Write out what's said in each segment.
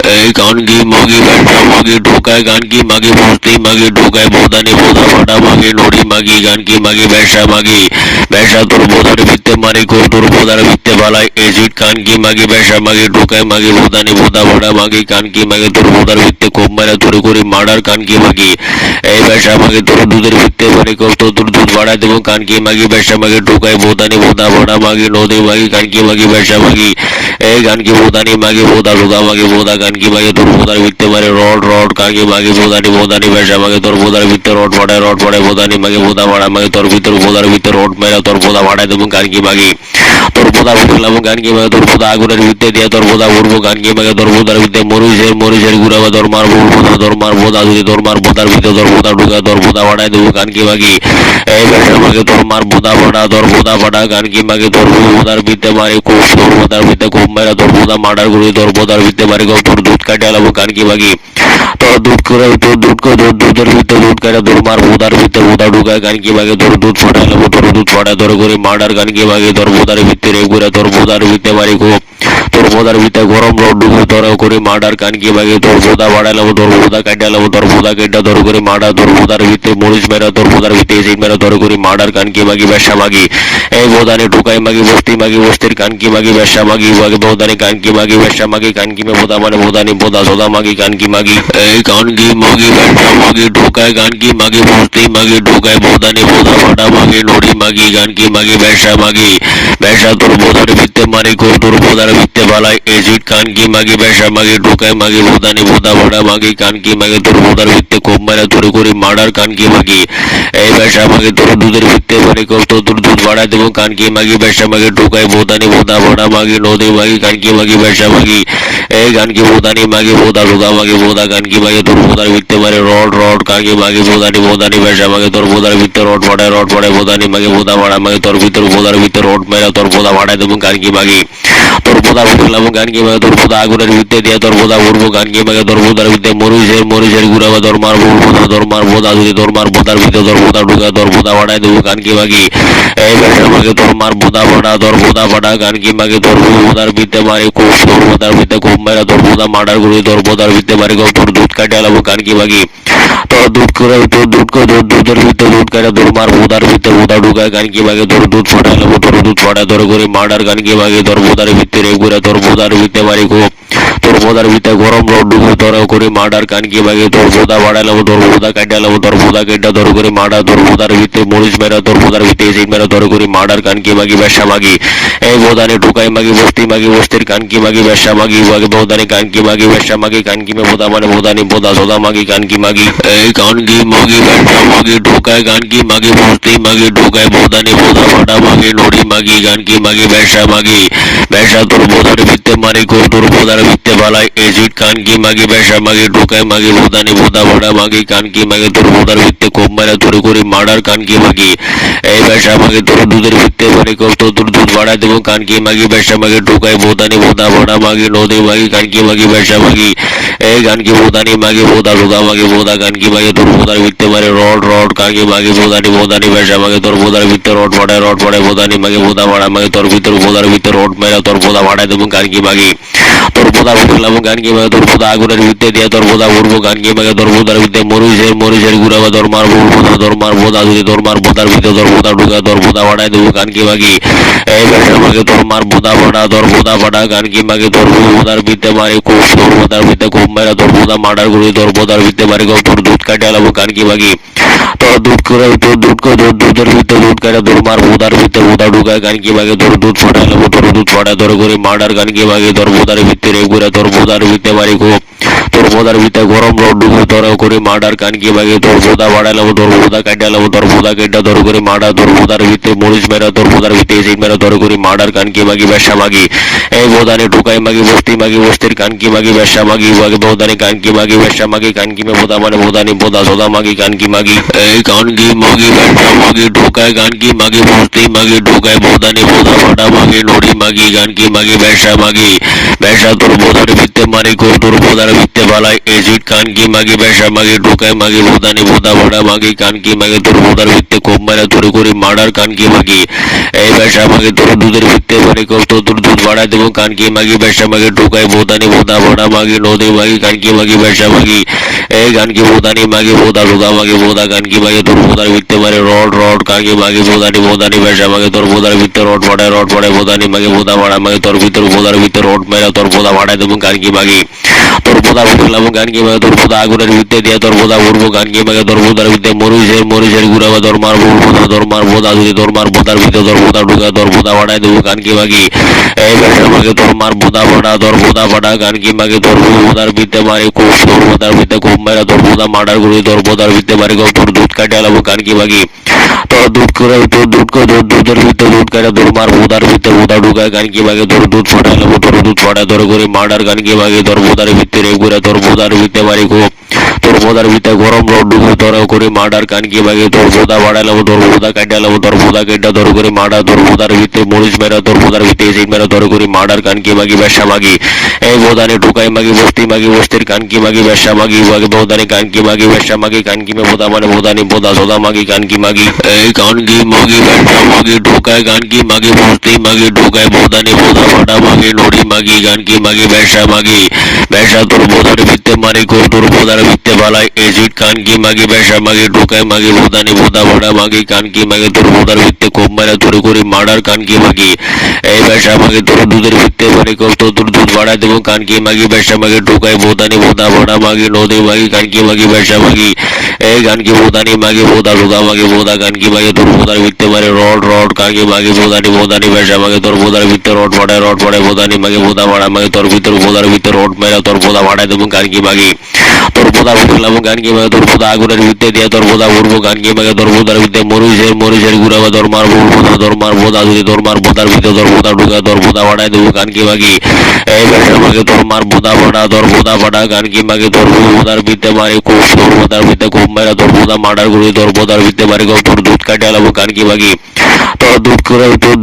এই কানকি মাগি ব্যবসা মাগি ঢোকায় গানকি মাগি বস্তি মাগি ঢোকায় বোদানি বোদা ফাটা মাগি নড়ি মাগি গানকি মাগি ব্যবসা তোর বোদার ভিত্তে মারি কো তোর বোদার ভিত্তে বালাই এজিট কানকি মাগি ব্যবসা মাগি ঢোকায় মাগি বোদানি বোদা ফাটা মাগি কানকি মাগি তোর বোদার ভিত্তে খুব মেরা তোর করি মার্ডার কানকি মাগি এই ব্যবসা মাগি তোর দুধের ভিত্তে মারি কো তোর দুধ বাড়ায় দেবো কানকি মাগি ব্যবসা মাগি ঢোকায় বোদানি বোদা ফাটা মাগি নদী মাগি কানকি মাগি ব্যবসা মাগি এই গানকি বোদানি মাগি বোদা রোদা মাগি বোদা গানকি মাগি তোর বোদার ভিত্তে মারে রড কানকি মাগি বোদানি ব্যবসা মাগি তোর বোদার ভিত্তে রড পড়ায় বোদানি মাগি বোদা ভাড়া মাগি তোর ভিতর বোদার ভিতরে রড মেরা তোর বোদা ভাড়ায় দেবো কানকি মাগি তোর বোদা ফুটলাম গানকি মাগে তোর বোদা আগুনের ভিত্তে দিয়ে তোর বোদা উড়বো গানকি মাগে তোর বোদার ভিত্তে মরিচের গুড়াবে তোর মার বোদা যদি তোর মার বোদার ভিতরে তোর বোদা ঢুকা তোর বোদা ভাড়ায় দেবো কানকি মাগি এই ব্যবসা মাগে তোর মার বোদা ভাড়া তোর বোদা ভাড়া গানকি মাগে তোর বোদার ভিত্তে মারি খুব তোর বোদার ভিত্তে খুব মেরা তোর বোদা মার্ডার করি তোর বোদার ভিত্তে মারি তোর দুধ কাটে আলাবো কানকি মাগি তোর দুধ করে তোর দুধের ভিতরে দুধ কাটে তোর মার বোদার ভিতরে বোদা ঢুকায় গানকি মাগে তোর দুধ ফাটাই আলাবো তোর দুধ ফাটায় তোর করি মার্ডার গানকি মাগে তোর বোদার ভিতরে ঘুরে তোর বোদার ভিতরে মারি খুব তোর বোদার ভিতরে গরম রড ডুবে তোর করি মার্ডার কানকি মাগে তোর বোদা বাড়াইলাম তোর বোদা কাটে আলাবো তোর বোদা কেটে তোর করি মার্ডার তোর বোদার ভিতরে মরিচ মেরা তোর বোদার ভিতরে এসিড মেরা তোর করি মার্ডার কানকি মাগি ব্যবসা মাগি এই বোদানে ঢুকাই মাগি বস্তির কানকি মাগি ব্যবসা মাগি বোদানে কানকি মাগি ব্যবসা মাগি কানকি মে বোদা মানে বোদানি বোদা সোদা মাগি কানকি মাগি এই কানকি মাগি ব্যবসা মাগি ঢুকায় গানকি মাগি বস্তি মাগি ঢুকায় বোদানি বোদা ফাটা মাগি নড়ি মাগি গানকি মাগি ব্যবসা তোর বোদার ভিত্তে মারি কো তোর বোদার ভিত্তে বালাই এজিট কানকি মাগি ব্যবসা মাগি ঢুকায় মাগি বোদানি বোদা ফাটা মাগি কানকি মাগি তোর বোদার ভিত্তে খুব মেরা তোর করি মার্ডার কানকি মাগি এই ব্যবসা মাগি তোর দুধের ভিত্তে মারি কো তোর দুধ বাড়ায় দেবো কানকি মাগি ব্যবসা মাগি ঢুকায় বোদানি বোদা ফাটা মাগি নদী মাগি কানকি মাগি ব্যবসা মাগি এই গানকি বোদানি মাগি বোদা রোদা মাগি বোদা গানকি মাগি তোর বোদার ভিত্তে মারে রড কানকি মাগি বোদানি ব্যবসা মাগি তোর বোদার ভিতরে রড পড়ায় বোদানি মাগি বোদা ভাড়া মাগি তোর ভিতর বোদার ভিতরে রড মেরা তোর বোদা ভাড়ায় দেবো কানকি মাগি তোর বোদা ফুটলাম গানকি মাগে তোর বোদা আগুনের ভিত্তে দিয়ে তোর বোদা উড়বো গানকি মাগে তোর বোদার ভিতরে মরিচের গুড়াবে তোর মার বোদা যদি তোর মার বোদার ভিতরে তোর বোদা ঢুকা তোর বোদা ভাড়ায় দেবো কানকি মাগি এই ব্যবসা মাগে তোর মার বোদা ভাড়া তোর বোদা ভাড়া গানকি মাগে তোর বোদার ভিত্তে মারি খুব তোর বোদার ভিত্তে খুব মেরা তোর বোদা মার্ডার করি তোর বোদার ভিত্তে মারি তোর দুধ কাটে আলাবো কানকি মাগি তোর দুধ করে তোর দুধের ভিতরে দুধ কাটে তোর মার বোদার ভিতরে বোদা ঢুকায় গানকি মাগে তোর দুধ ফাটাই আলাবো তোর দুধ ফাটায় তোর করি মার্ডার গানকি মাগে তোর বোদার ভিতরে ঘুরে তোর বোদার ভিতরে মারি খুব তোর বোদার ভিতরে গরম রড ডুবে তোর করি মার্ডার কানকি মাগে তোর বোদা বাড়াইলাম তোর বোদা কাটে আলাবো তোর বোদা কেটে তোর করি মার্ডার তোর বোদার ভিতরে মরিচ মেরা তোর বোদার ভিতরে এসিড মেরা তোর করি মার্ডার কানকি মাগি ব্যবসা মাগি এই বোদানে ঢুকাই মাগি বস্তির কানকি মাগি ব্যবসা মাগি বোদানে কানকি মাগি ব্যবসা মাগি কানকি মে বোদা মানে বোদানি বোদা সোদা মাগি কানকি মাগি এই কানকি মাগি ব্যবসা মাগি ঢুকায় গানকি মাগি বস্তি মাগি ঢুকায় বোদানি বোদা ফাটা মাগি নড়ি মাগি গানকি মাগি ব্যবসা তোর বোদার ভিত্তে মারি কো তোর বোদার ভিত্তে বালাই এজিট কানকি মাগি ব্যবসা মাগি ঢুকায় মাগি বোদানি বোদা ফাটা মাগি কানকি মাগি তোর বোদার ভিত্তে খুব মেরা তোর করি মার্ডার কানকি মাগি এই ব্যবসা মাগি তোর দুধের ভিত্তে মারি কো তোর দুধ বাড়ায় দেবো কানকি মাগি ব্যবসা মাগি ঢুকায় বোদানি বোদা ফাটা মাগি নদী মাগি কানকি মাগি ব্যবসা মাগি এই গানকি বোদানি মাগি বোদা রোদা মাগি বোদা গানকি মাগি তোর বোদার ভিত্তে মারে রড কানকি মাগি বোদানি ব্যবসা মাগি তোর বোদার ভিতরে রড পড়ায় বোদানি মাগি বোদা ভাড়া মাগি তোর ভিতর বোদার ভিতরে রড মেরা তোর বোদা ভাড়ায় দেবো কানকি মাগি তোর বোদা ফুটলাম গানকি মাগে তোর বোদা আগুনের ভিত্তে দিয়ে তোর বোদা উড়বো গানকি মাগে তোর বোদার ভিতরে মরিচের গুড়াবে তোর মার বোদা যদি তোর মার বোদার ভিতরে তোর বোদা ঢুকা তোর বোদা ভাড়ায় দেবো কানকি মাগি এই ব্যবসা মাগে তোর মার বোদা ভাড়া তোর বোদা ভাড়া গানকি মাগে তোর বোদার ভিতরে মারি খুব তোর বোদার ভিতরে খুব মেরা তোর বোদা মার্ডার করি তোর বোদার ভিতরে মারি তোর দুধ কাটে আলাবো কানকি মাগি তোর দুধ করে তোর দুধের ভিতরে দুধ কাটে তোর মার বোদার ভিতরে বোদা ঢুকায় গানকি মাগে তোর দুধ ফাটাই আলাবো তোর দুধ ফাটায় তোর করি মার্ডার গানকি মাগে তোর বোদার ভিতরে ঘুরে তোর বোদার ভিতরে মারি খুব তোর বোদার ভিতরে গরম রড ডুবে তোর করি মার্ডার কানকি মাগে তোর বোদা বাড়াইলাম তোর বোদা কাটে আলাবো তোর বোদা কেটে তোর করি মার্ডার তোর বোদার ভিতরে মরিচ মেরা তোর বোদার ভিতরে এসিড মেরা তোর করি মার্ডার কানকি মাগি ব্যবসা মাগি এই বোদানে ঢুকাই মাগি বস্তির কানকি মাগি ব্যবসা মাগি বোদানে কানকি মাগি ব্যবসা মাগি কানকি মে বোদা মানে বোদানি বোদা সোদা মাগি কানকি মাগি এই কানকি মাগি ব্যবসা মাগি ঢুকায় গানকি মাগি বস্তি মাগি ঢুকায় বোদানি বোদা ফাটা মাগি নড়ি মাগি গানকি মাগি ব্যবসা তোর বোদার ভিত্তে মারি কো তোর বোদার ভিত্তে বালাই এজিট কানকি মাগি ব্যবসা মাগি ঢুকায় মাগি বোদানি বোদা ফাটা মাগি কানকি মাগি তোর বোদার ভিত্তে খুব মেরা তোর করি মার্ডার কানকি মাগি এই ব্যবসা মাগি মাগে তোর দুধের ভিত্তে পানি কর তোর দুধ বাড়ায় দেবো কানকি মাগি ব্যবসা মাগে ঢুকায় বোদানি বোদা ভাড়া মাগি নদী মাগি কানকি মাগি ব্যবসা মাগি এই গানকি বোদানি মাগি বোদা রোদা মাগি বোদা গানকি মাগে তোর বোদার ভিত্তে পারে রড কানকি মাগি বোদানি ব্যবসা মাগে তোর বোদার ভিত্তে রড পড়ায় বোদানি মাগে বোদা ভাড়া মাগে তোর ভিতর বোদার ভিতরে রড মেরা তোর বোদা ভাড়ায় দেবো কানকি মাগি তোর বোদা উঠলাম গানকি মাগে তোর বোদা আগুনের ভিত্তে দিয়ে তোর বোদা উঠবো গানকি মাগে তোর বোদার ভিত্তে মরিচের গুড়াবা তোর মার বোদা যদি তোর মার বোদার ভিতরে তোর বোদা ঢুকা তোর বোদা ভাড়ায় দেবো কানকি মাগি এই ব্যবসা মাগে তোর মার বোদা ভাড়া তোর বোদা ভাড়া গানকি মাগে তোর বোদার ভিত্তে মারি খুব তোর বোদার ভিত্তে খুব মেরা তোর বোদা মার্ডার করি তোর বোদার ভিত্তে মারি তোর দুধ কাটে আলাবো কানকি মাগি তোর দুধ করে তোর দুধের ভিতরে দুধ কাটে তোর মার বোদার ভিতরে বোদা ঢুকায় গানকি মাগে তোর দুধ ফাটালাবো তোর দুধ ফাটা তোর করে মার্ডার গানকি মাগে তোর বোদার ভিতরে ঘুরে তোর বোদার ভিতরে মারি খুব তোর বোদার ভিতরে গরম রড ঢুকে তোর করে মার্ডার কানকি মাগে তোর বোদা বাড়ালাবো তোর বোদা কাটে আলাবো তোর বোদা কেটে তোর করে মার্ডার তোর বোদার ভিতরে মরিচ মেরা তোর বোদার ভিতরে এসিড মেরা তোর করে মার্ডার কানকি মাগি ব্যবসা মাগি এই বোদানে ঢুকাই মাগি বস্তির কানকি মাগি ব্যবসা মাগি বোদানে কানকি মাগি ব্যবসা মাগি কানকি মে বোদা মানে বোদানি বোদা সোদা মাগি কানকি মাগি এই কানকি মাগি ব্যবসা মাগি ঢুকায় কানকি মাগি বস্তি মাগি ঢুকায় বোদানি বোদা ফাটা মাগি নড়ি মাগি কানকি মাগি ব্যবসা তোর বোদার ভিত্তে মারি কো তোর বোদার ভিত্তে বালাই এসিড কানকি মাগি ব্যবসা মাগি ঢুকায় মাগি বোদানি বোদা ফাটা মাগি কানকি মাগি তোর বোদার ভিত্তে খুব মেরা তোর করে মার্ডার কানকি মাগি এই ব্যবসা মাগি তোর দুধের ভিত্তে মারি কর তোর দুধ বাড়ায় দেবো কানকি মাগি ব্যবসা মাগি ঢুকায় বোদানি বোদা ফাটা মাগি নদী মাগি কানকি মাগি ব্যবসা মাগি এই গানকি বোদানি মাগি বোদা রোদা মাগি বোদা গানকি মাগি তোর বোদার ভিত্তে মারে রড কানকি মাগি বোদানি ব্যবসা মাগি তোর বোদার ভিতরে রড পড়ায় বোদানি মাগি বোদা ভাড়া মাগি তোর ভিতর বোদার ভিতরে রড মেরা তোর বোদা ভাড়ায় দেবো কানকি মাগি তোর বোদা উঠলাম গানকি মাগে তোর বোদা আগুনের ভিত্তে দিয়ে তোর বোদা উঠবো গানকি মাগে তোর বোদার ভিত্তে মরিচের গুড়াবা তোর মার বোদা যদি তোর মার বোদার ভিতরে তোর বোদা ঢুকা তোর বোদা ভাড়ায় দেবো কানকি মাগি এই ব্যবসা মাগে তোর মার বোদা ভাড়া তোর বোদা ভাড়া গানকি মাগে তোর বোদার ভিত্তে মারি খুব তোর বোদার ভিত্তে খুব মেরা তোর বোদা মার্ডার করি তোর বোদার ভিত্তে মারি তোর দুধ কাটে আলাবো কানকি মাগি তোর দুধ করে তোর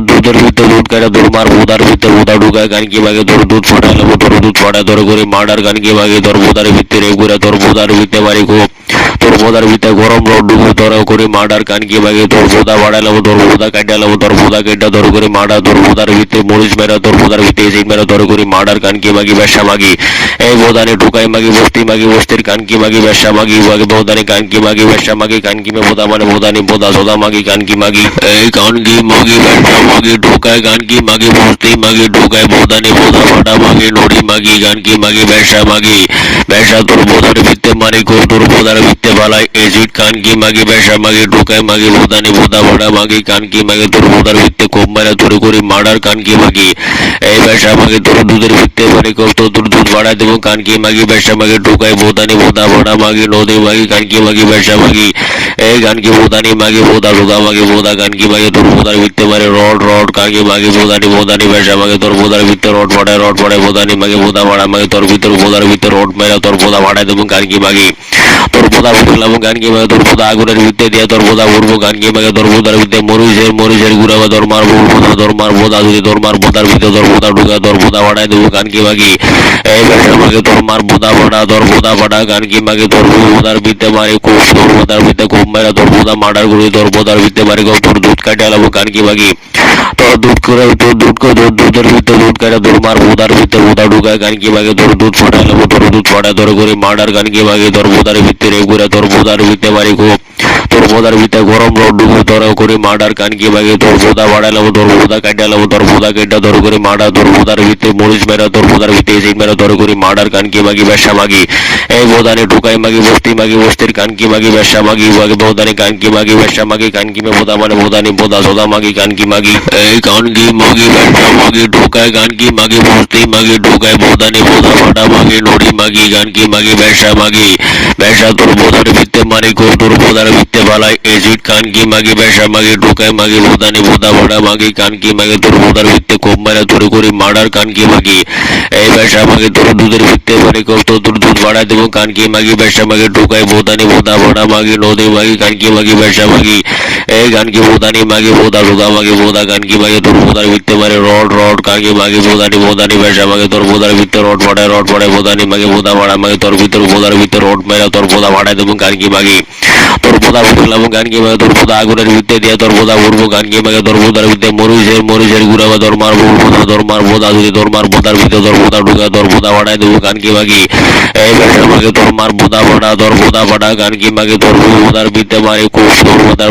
দুধের ভিতরে দুধ কাটে তোর মার বোদার ভিতরে বোদা ঢুকায় গানকি মাগে তোর দুধ ফাটালাবো তোর দুধ ফাটা তোর করে মার্ডার গানকি মাগে তোর বোদার ভিতরে ঘুরে তোর বোদার ভিতরে মারি খুব তোর বোদার ভিতরে গরম রড ঢুকে তোর করে মার্ডার কানকি মাগে তোর বোদা বাড়ালাবো তোর বোদা কাটে আলাবো তোর বোদা কেটে তোর করে মার্ডার তোর বোদার ভিতরে মরিচ মেরা তোর বোদার ভিতরে এসিড মেরা তোর করে মার্ডার কানকি মাগি ব্যবসা মাগি এই বোদানে ঢুকাই মাগি বস্তির কানকি মাগি ব্যবসা মাগি বোদানে কানকি মাগি ব্যবসা মাগি কানকি মে বোদা মানে বোদানি বোদা সোদা মাগি কানকি মাগি এই কানকি মাগি ব্যবসা মাগি ঢুকায় কানকি মাগি বস্তি মাগি ঢুকায় বোদানি বোদা ফাটা মাগি নড়ি মাগি কানকি মাগি ব্যবসা তোর বোদার ভিত্তে মারি কো তোর বোদার ভিত্তে বালাই এসিড কানকি মাগি ব্যবসা মাগি ঢুকায় মাগি বোদানি বোদা ফাটা মাগি কানকি মাগি তোর বোদার ভিত্তে খুব মেরা তোর করে মার্ডার কানকি মাগি এই ব্যবসা মাগি তোর দুধের ভিত্তে মারি কর তোর দুধ বাড়ায় দেবো কানকি মাগি ব্যবসা মাগি ঢুকায় বোদানি বোদা ফাটা মাগি নদী মাগি কানকি মাগি ব্যবসা মাগি এই গানকি বোদানি মাগি বোদা রোদা মাগি বোদা গানকি মাগি তোর বোদার ভিত্তে মারে রড কানকি মাগি বোদানি ব্যবসা মাগি তোর বোদার ভিতরে রড পড়ায় বোদানি মাগি বোদা ভাড়া মাগি তোর ভিতর বোদার ভিতরে রড মেরা তোর বোদা ভাড়ায় দেবো কানকি মাগি তোর বোদার ভিতরে মারি খুব তোর বোদার ভিতরে খুব মেরা তোর বোদার ভিত্তে মারি খুব তোর বোদার ভিতরে গরম রড ঢুকে তোর করে মার্ডার কানকি মাগে এই ব্যবসা মাগে তোর বোদার ভিত্তে মারি কর তোর দুধ কাটে আলাবো কানকি মাগি তোর বোদার ভিত্তে গানকি মাগে তোর বোদা আগুনের ভিত্তে দিয়ে তোর বোদা উঠবো গানকি মাগে তোর বোদার ভিত্তে মরিচের গুড়াবা তোর মার বোদা যদি তোর মার বোদার ভিতরে তোর বোদা ঢুকা তোর বোদা ভাড়ায় দেবো কানকি মাগি এই ব্যবসা মাগে তোর মার বোদা ভাড়া তোর বোদা ফাটা গানকি মাগে তোর বোদার ভিত্তে মারি খুব তোর বোদার ভিত্তে খুব মেরা তোর বোদা মার্ডার করি তোর বোদার ভিত্তে মারি তোর দুধ কাটে আলাবো কানকি মাগি তোর দুধ করে তোর দুধের ভিতরে দুধ কাটে তোর মার বোদার ভিতরে বোদা ঢুকায় গানকি মাগে তোর দুধ ফাটালাবো তোর দুধ ফাটা তোর করে মার্ডার গানকি মাগে তোর বোদার ভিতরে ঘুরে তোর বোদার ভিতরে মারি খুব তোর বোদার ভিতরে গরম রড ঢুকে তোর করে মার্ডার কানকি মাগে তোর বোদা বাড়ালাবো তোর বোদা কাটে আলাবো তোর বোদা কেটে তোর করে মার্ডার তোর বোদার ভিতরে মরিচ মেরা তোর বোদার ভিতরে এসিড মেরা তোর করে মার্ডার কানকি মাগি ব্যবসা মাগি এই বোদানে ঢুকাই মাগি বস্তির কানকি মাগি ব্যবসা মাগি বোদানে কানকি মাগি ব্যবসা মাগি কানকি মে বোদা মানে বোদানি বোদা সোদা মাগি কানকি মাগি এই কানকি মাগি ব্যবসা মাগি ঢুকায় কানকি মাগি বস্তি মাগি ঢুকায় বোদানি বোদা ফাটা মাগি নড়ি মাগি কানকি মাগি ব্যবসা তোর বোদার ভিত্তে মারি কো তোর বোদার ভিত্তে বালাই এসিড কানকি মাগি ব্যবসা মাগি ঢুকায় মাগি বোদানি বোদা ফাটা মাগি কানকি মাগি তোর বোদার ভিত্তে খুব মেরা তোর করে মার্ডার কানকি মাগি এই ব্যবসা মাগি তোর দুধের ভিত্তে মারি কর তোর দুধ বাড়ায় দেবো কানকি মাগি ব্যবসা মাগি ঢুকায় বোদানি বোদা ফাটা মাগি নদী মাগি কানকি মাগি ব্যবসা মাগি এই গানকি বোদানি মাগি বোদা রোদা মাগি বোদা গানকি মাগি তোর বোদার ভিত্তে মারে রড কানকি মাগি বোদানি ব্যবসা মাগি তোর বোদার ভিতরে রড পড়ায় বোদানি মাগি বোদা ভাড়া মাগি তোর ভিতর বোদার ভিতরে রড মেরা তোর বোদা ভাড়ায় দেবো কানকি মাগি তোর বোদা ফুটলাম গান কি মাগে তোর বোদা আগুনের ভিত্তে দিয়ে তোর বোদা ভরবো গান কি মাগে তোর বোদার ভিত্তে মরিচের গুড়াবা তোর মার বোদা যদি তোর মার বোদার ভিতরে তোর বোদা ঢুকা তোর বোদা বাড়াই দেবো গান কি মাগি এই বেটা মাগে তোর মার বোদা বাড়া তোর বোদা বাড়া গান কি মাগে তোর বোদার ভিত্তে মারে খুব তোর বোদার